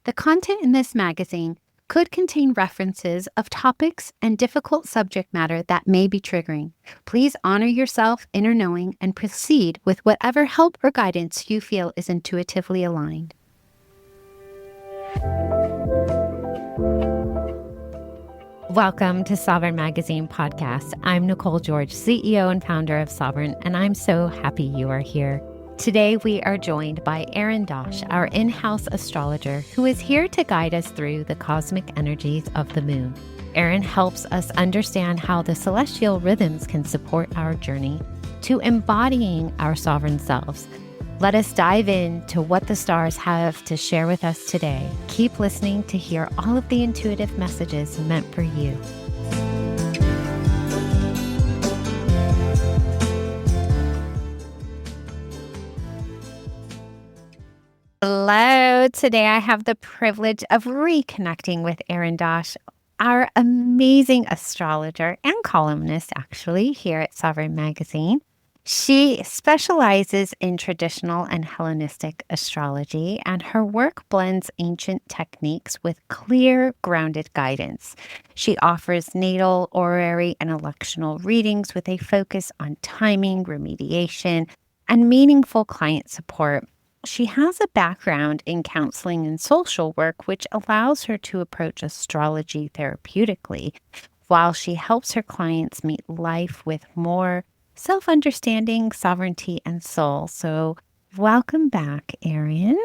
The content in this magazine could contain references of topics and difficult subject matter that may be triggering. Please honor yourself, inner knowing, and proceed with whatever help or guidance you feel is intuitively aligned. Welcome to Sovereign Magazine Podcast. I'm Nicole George, CEO and founder of Sovereign, and I'm so happy you are here. Today, we are joined by Arin Dosh, our in-house astrologer, who is here to guide us through the cosmic energies of the moon. Arin helps us understand how the celestial rhythms can support our journey to embodying our sovereign selves. Let us dive into what the stars have to share with us today. Keep listening to hear all of the intuitive messages meant for you. Hello. Today I have the privilege of reconnecting with Arin Dosh, our amazing astrologer and columnist, actually, here at Sovereign Magazine. She specializes in traditional and Hellenistic astrology, and her work blends ancient techniques with clear, grounded guidance. She offers natal, horary, and electional readings with a focus on timing, remediation, and meaningful client support. She has a background in counseling and social work, which allows her to approach astrology therapeutically, while she helps her clients meet life with more self-understanding, sovereignty, and soul. So welcome back, Arin.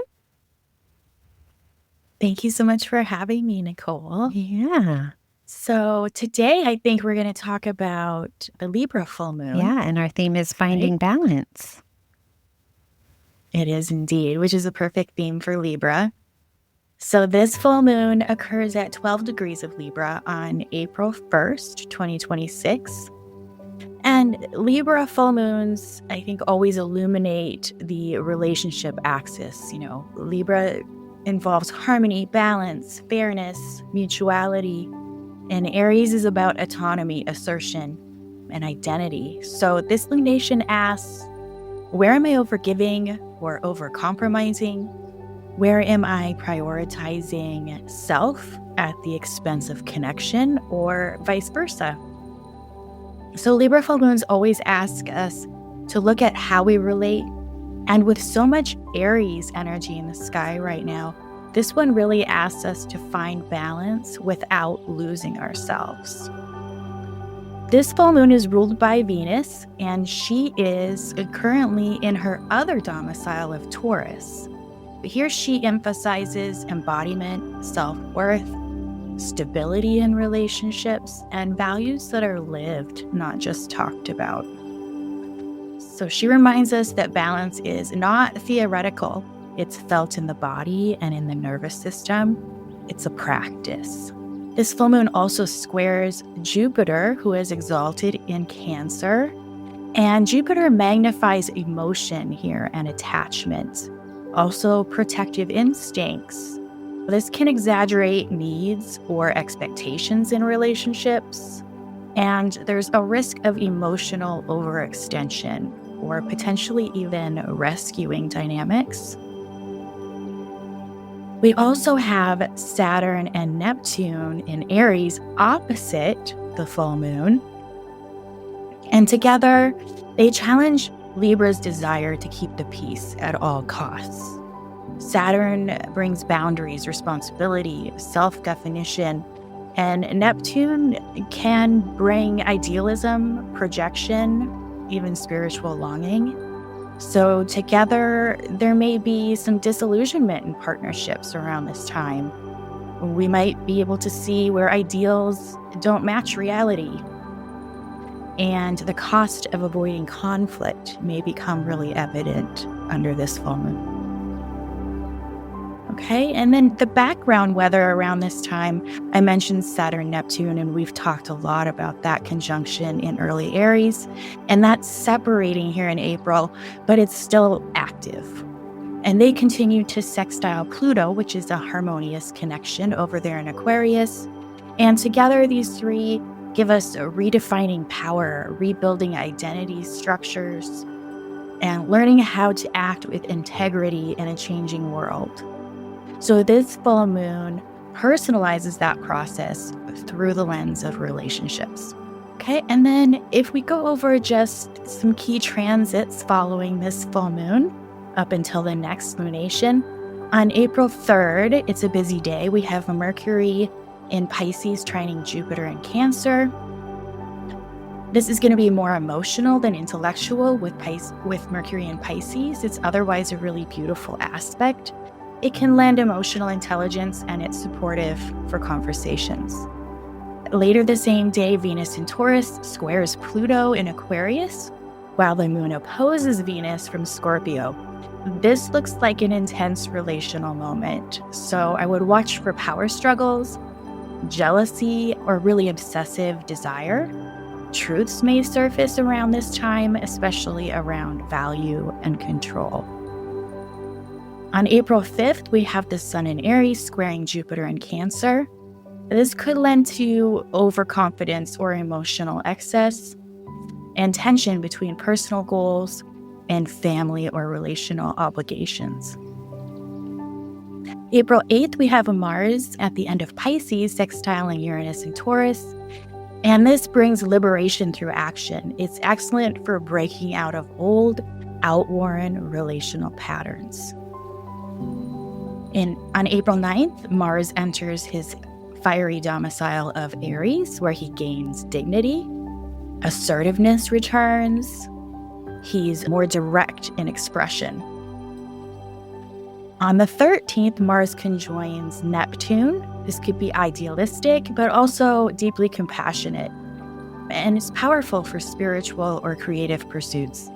Thank you so much for having me, Nicole. Yeah. So today I think we're going to talk about the Libra full moon. Yeah, and our theme is finding balance. It is indeed, which is a perfect theme for Libra. So this full moon occurs at 12 degrees of Libra on April 1st, 2026. And Libra full moons, I think, always illuminate the relationship axis. You know, Libra involves harmony, balance, fairness, mutuality. And Aries is about autonomy, assertion, and identity. So this lunation asks, where am I overgiving or overcompromising? Where am I prioritizing self at the expense of connection, or vice versa? So Libra full moons always ask us to look at how we relate. And with so much Aries energy in the sky right now, this one really asks us to find balance without losing ourselves. This full moon is ruled by Venus, and she is currently in her other domicile of Taurus. Here she emphasizes embodiment, self-worth, stability in relationships, and values that are lived, not just talked about. So she reminds us that balance is not theoretical. It's felt in the body and in the nervous system. It's a practice. This full moon also squares Jupiter, who is exalted in Cancer. And Jupiter magnifies emotion here and attachment, also protective instincts. This can exaggerate needs or expectations in relationships. And there's a risk of emotional overextension or potentially even rescuing dynamics. We also have Saturn and Neptune in Aries opposite the full moon. And together, they challenge Libra's desire to keep the peace at all costs. Saturn brings boundaries, responsibility, self-definition, and Neptune can bring idealism, projection, even spiritual longing. So together, there may be some disillusionment in partnerships around this time. We might be able to see where ideals don't match reality. And the cost of avoiding conflict may become really evident under this full moon. Okay, and then the background weather around this time, I mentioned Saturn, Neptune, and we've talked a lot about that conjunction in early Aries, and that's separating here in April, but it's still active. And they continue to sextile Pluto, which is a harmonious connection over there in Aquarius. And together, these three give us a redefining power, rebuilding identity structures, and learning how to act with integrity in a changing world. So this full moon personalizes that process through the lens of relationships. Okay, and then if we go over just some key transits following this full moon up until the next lunation, on April 3rd, it's a busy day. We have Mercury in Pisces trining Jupiter in Cancer. This is going to be more emotional than intellectual with Mercury in Pisces. It's otherwise a really beautiful aspect. It can lend emotional intelligence, and it's supportive for conversations. Later the same day, Venus in Taurus squares Pluto in Aquarius, while the moon opposes Venus from Scorpio. This looks like an intense relational moment, so I would watch for power struggles, jealousy, or really obsessive desire. Truths may surface around this time, especially around value and control. On April 5th, we have the Sun in Aries squaring Jupiter in Cancer. This could lend to overconfidence or emotional excess and tension between personal goals and family or relational obligations. April 8th, we have a Mars at the end of Pisces sextiling Uranus in Taurus. And this brings liberation through action. It's excellent for breaking out of old, outworn relational patterns. On April 9th, Mars enters his fiery domicile of Aries, where he gains dignity. Assertiveness returns. He's more direct in expression. On the 13th, Mars conjoins Neptune. This could be idealistic, but also deeply compassionate, and it's powerful for spiritual or creative pursuits.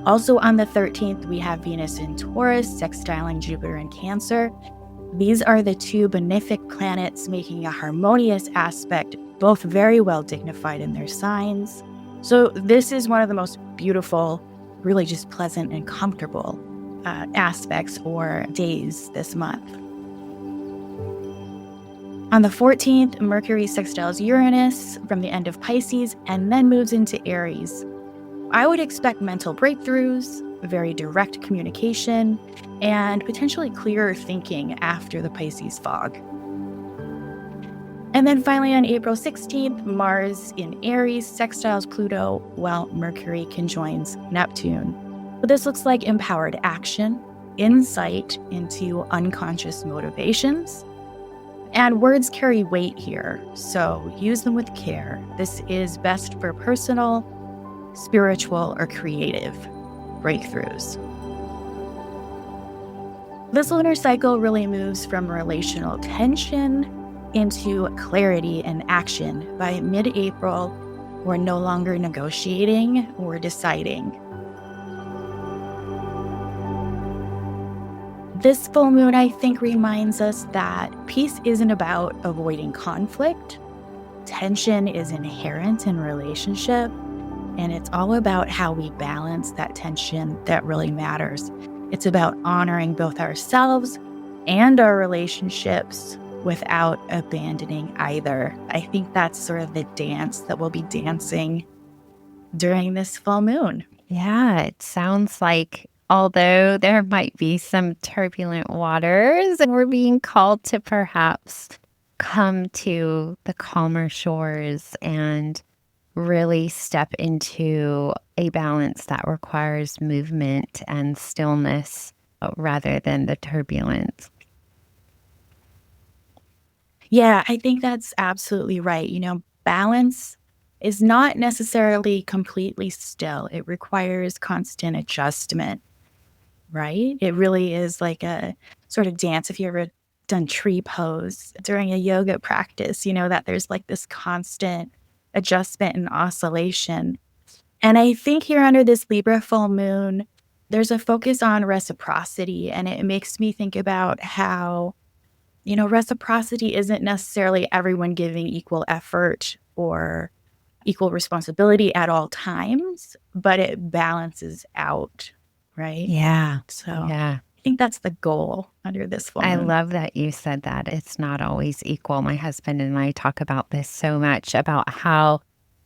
Also on the 13th, we have Venus in Taurus, sextiling Jupiter in Cancer. These are the two benefic planets making a harmonious aspect, both very well dignified in their signs. So this is one of the most beautiful, really just pleasant and comfortable aspects or days this month. On the 14th, Mercury sextiles Uranus from the end of Pisces and then moves into Aries. I would expect mental breakthroughs, very direct communication, and potentially clearer thinking after the Pisces fog. And then finally on April 16th, Mars in Aries sextiles Pluto while Mercury conjoins Neptune. But this looks like empowered action, insight into unconscious motivations. And words carry weight here, so use them with care. This is best for personal, spiritual, or creative breakthroughs. This lunar cycle really moves from relational tension into clarity and action. By mid-April, we're no longer negotiating, we're deciding. This full moon, I think, reminds us that peace isn't about avoiding conflict. Tension is inherent in relationship, and it's all about how we balance that tension that really matters. It's about honoring both ourselves and our relationships without abandoning either. I think that's sort of the dance that we'll be dancing during this full moon. Yeah, it sounds like although there might be some turbulent waters and we're being called to perhaps come to the calmer shores and really step into a balance that requires movement and stillness rather than the turbulence. Yeah, I think that's absolutely right. Balance is not necessarily completely still. It requires constant adjustment, right? It really is like a sort of dance. If you ever done tree pose during a yoga practice, that there's like this constant adjustment and oscillation. And I think here under this Libra full moon, there's a focus on reciprocity. And it makes me think about how, reciprocity isn't necessarily everyone giving equal effort or equal responsibility at all times, but it balances out, right? Yeah. So yeah. I think that's the goal under this full moon. I love that you said that. It's not always equal. My husband and I talk about this so much, about how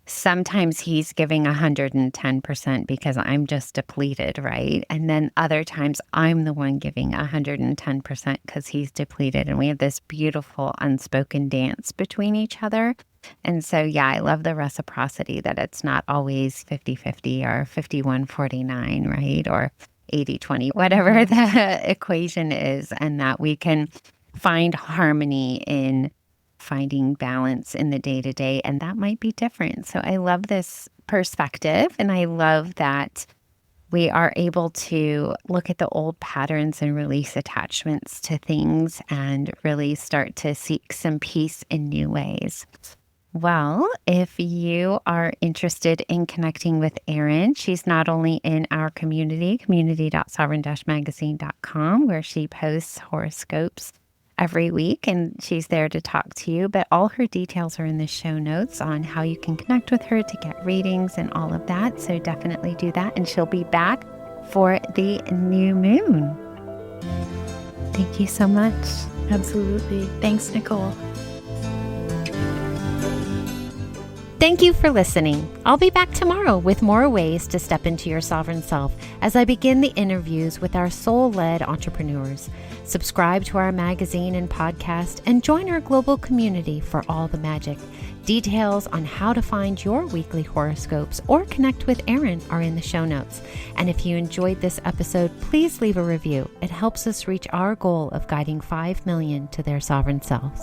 sometimes he's giving 110% because I'm just depleted, right? And then other times I'm the one giving 110% because he's depleted. And we have this beautiful unspoken dance between each other. And so, yeah, I love the reciprocity that it's not always 50-50 or 51-49, right? Or 80-20, whatever the equation is, and that we can find harmony in finding balance in the day to day. And that might be different. So I love this perspective. And I love that we are able to look at the old patterns and release attachments to things and really start to seek some peace in new ways. Well, if you are interested in connecting with Arin, she's not only in our community-sovereign-magazine.com, where she posts horoscopes every week, and she's there to talk to you, but all her details are in the show notes on how you can connect with her to get readings and all of that. So definitely do that. And she'll be back for the new moon. Thank you so much. Absolutely. Thanks, Nicole. Thank you for listening. I'll be back tomorrow with more ways to step into your sovereign self as I begin the interviews with our soul-led entrepreneurs. Subscribe to our magazine and podcast and join our global community for all the magic. Details on how to find your weekly horoscopes or connect with Arin are in the show notes. And if you enjoyed this episode, please leave a review. It helps us reach our goal of guiding 5 million to their sovereign selves.